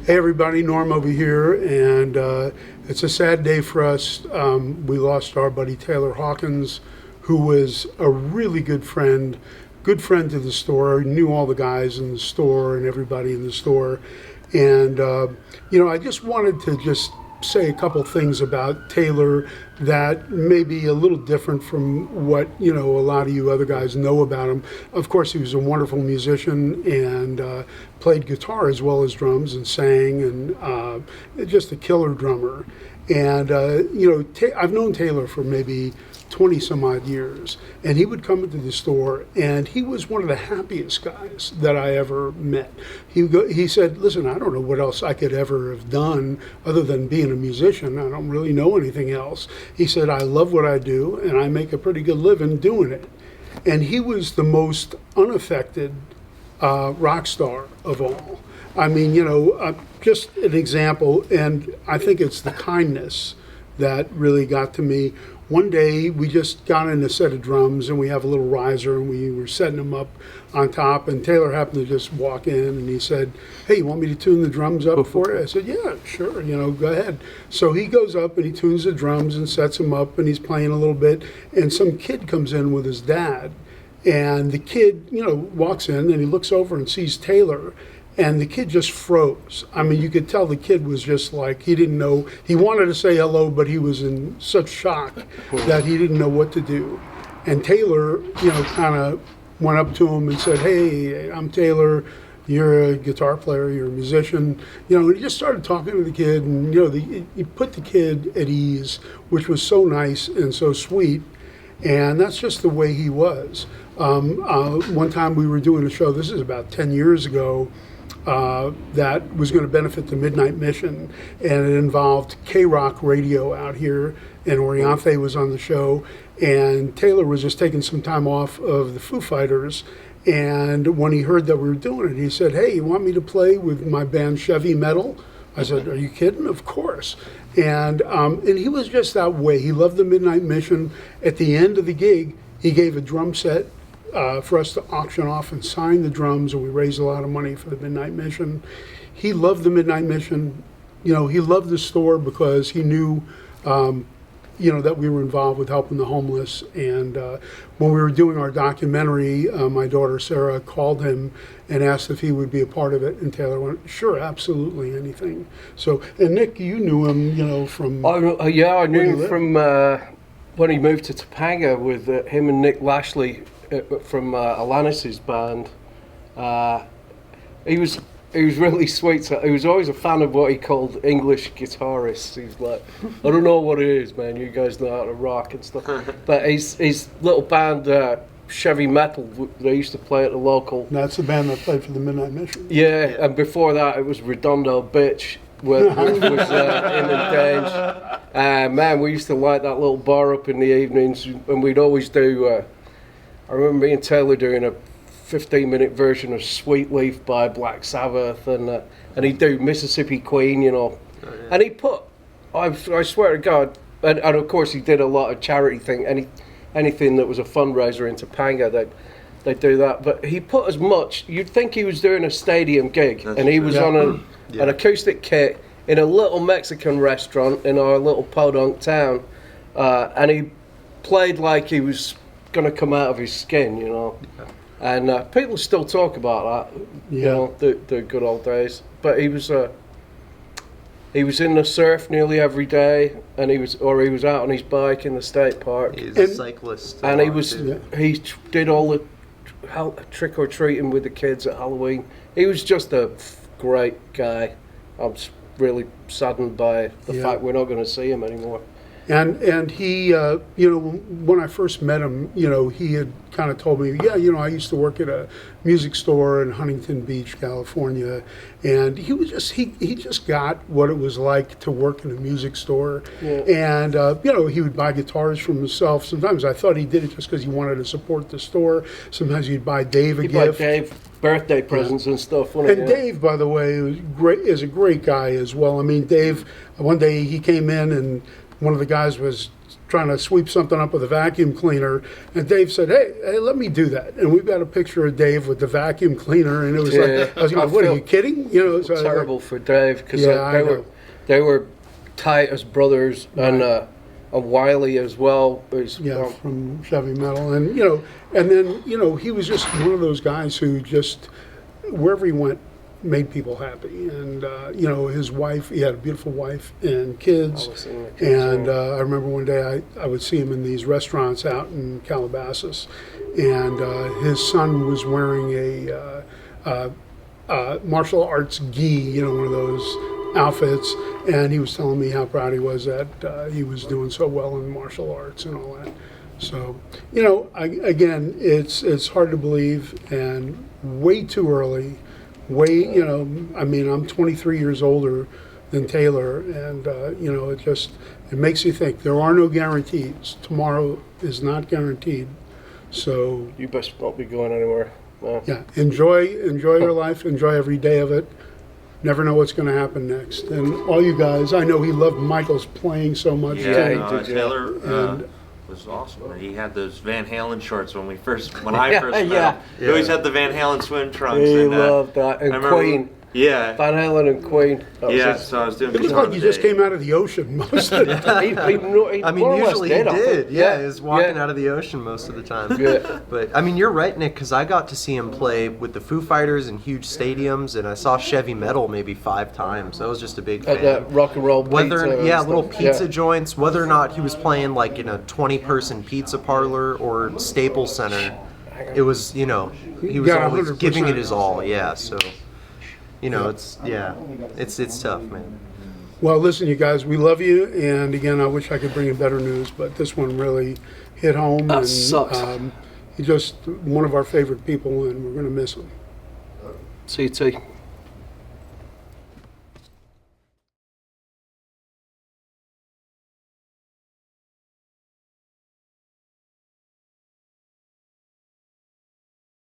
Hey everybody, Norm over here, and it's a sad day for us. We lost our buddy Taylor Hawkins, who was a really good friend to the store, knew all the guys in the store and everybody in the store. And, I just wanted to just say a couple things about Taylor that may be a little different from what, a lot of you other guys know about him. Of course, he was a wonderful musician and played guitar as well as drums and sang, and just a killer drummer. And, I've known Taylor for maybe 20 some odd years, and he would come into the store, and he was one of the happiest guys that I ever met. He said, listen, I don't know what else I could ever have done other than being a musician. I don't really know anything else. He said, I love what I do, and I make a pretty good living doing it. And he was the most unaffected rock star of all. I mean, just an example, and I think it's the kindness that really got to me. One day we just got in a set of drums, and we have a little riser, and we were setting them up on top, and Taylor happened to just walk in, and he said, hey, you want me to tune the drums up for you? I said, yeah, sure, go ahead. So he goes up and he tunes the drums and sets them up, and he's playing a little bit, and some kid comes in with his dad, and the kid, walks in, and he looks over and sees Taylor. And the kid just froze. I mean, you could tell the kid was just like, he didn't know. He wanted to say hello, but he was in such shock that he didn't know what to do. And Taylor, kind of went up to him and said, hey, I'm Taylor. You're a guitar player. You're a musician. And he just started talking to the kid. And, he put the kid at ease, which was so nice and so sweet. And that's just the way he was. One time we were doing a show, this is about 10 years ago, that was going to benefit the Midnight Mission, and it involved K-Rock radio out here, and Orianthe was on the show, and Taylor was just taking some time off of the Foo Fighters, and when he heard that we were doing it, he said, hey, you want me to play with my band Chevy Metal? I said, are you kidding? Of course. And he was just that way. He loved the Midnight Mission. At the end of the gig, he gave a drum set for us to auction off and sign the drums, and we raised a lot of money for the Midnight Mission. He loved the Midnight Mission. He loved the store because he knew, that we were involved with helping the homeless. And when we were doing our documentary, my daughter Sarah called him and asked if he would be a part of it, and Taylor went, sure, absolutely, anything. So, and Nick, you knew him, from... Oh, yeah, I knew him from when he moved to Topanga with him and Nick Lashley from Alanis's band. He was really sweet. So he was always a fan of what he called English guitarists. He's like, I don't know what it is, man. You guys know how to rock and stuff. But his little band, Chevy Metal, they used to play at the local. That's the band that played for the Midnight Mission. Yeah, and before that it was Redondo Bitch, which was in the Dange. Man, we used to light that little bar up in the evenings, and we'd always do. I remember me and Taylor doing a 15-minute version of Sweet Leaf by Black Sabbath, and he'd do Mississippi Queen, Oh, yeah. And he put, I swear to God, and of course he did a lot of charity thing. Anything that was a fundraiser in Topanga, they'd do that. But he put as much. You'd think he was doing a stadium gig, and he was on an acoustic kit in a little Mexican restaurant in our little podunk town, and he played like he was going to come out of his skin, and people still talk about that, the good old days. But he was in the surf nearly every day, and he was out on his bike in the state park. He's a cyclist, and he did all the trick or treating with the kids at Halloween. He was just a great guy. I'm really saddened by the fact we're not going to see him anymore. And he, when I first met him, he had kind of told me, I used to work at a music store in Huntington Beach, California, and he just got what it was like to work in a music store. Yeah. And, he would buy guitars from himself. Sometimes I thought he did it just because he wanted to support the store. Sometimes he'd buy Dave a gift. Buy Dave birthday presents and stuff. And Dave, by the way, is a great guy as well. I mean, Dave, one day he came in and one of the guys was trying to sweep something up with a vacuum cleaner, and Dave said, "Hey, let me do that." And we've got a picture of Dave with the vacuum cleaner, and it was like, I was going, "What, are you kidding?" You know, so terrible for Dave because Yeah, they were tight as brothers, and Wiley as well. From Chevy Metal, and and then he was just one of those guys who just wherever he went made people happy, and his wife, he had a beautiful wife and kids, and I remember one day I would see him in these restaurants out in Calabasas, and his son was wearing a martial arts gi, one of those outfits, and he was telling me how proud he was that he was doing so well in martial arts and all that. So, again, it's hard to believe and way too early. I'm 23 years older than Taylor, and it makes you think. There are no guarantees. Tomorrow is not guaranteed. So you best not be going anywhere. No. Yeah, enjoy your life. Enjoy every day of it. Never know what's going to happen next. And all you guys, I know he loved Michael's playing so much. Yeah, too. Taylor was awesome. He had those Van Halen shorts when I first met him. He always had the Van Halen swim trunks. He loved that. And Queen. Yeah. Van Halen and Queen. So I was doing It looked like you just came out of the ocean most of the time. Usually he did. Yeah, he was walking out of the ocean most of the time. Yeah. But, you're right, Nick, because I got to see him play with the Foo Fighters in huge stadiums, and I saw Chevy Metal maybe 5 times. I was just a big fan. At that rock and roll pizza. Little pizza joints, whether or not he was playing like in a 20-person pizza parlor or Staples Center, it was, he was always 100%. giving it his all, so... it's tough, man. Well, listen, you guys, we love you, and again, I wish I could bring you better news, but this one really hit home. That sucks. He's just one of our favorite people, and we're going to miss him. CT.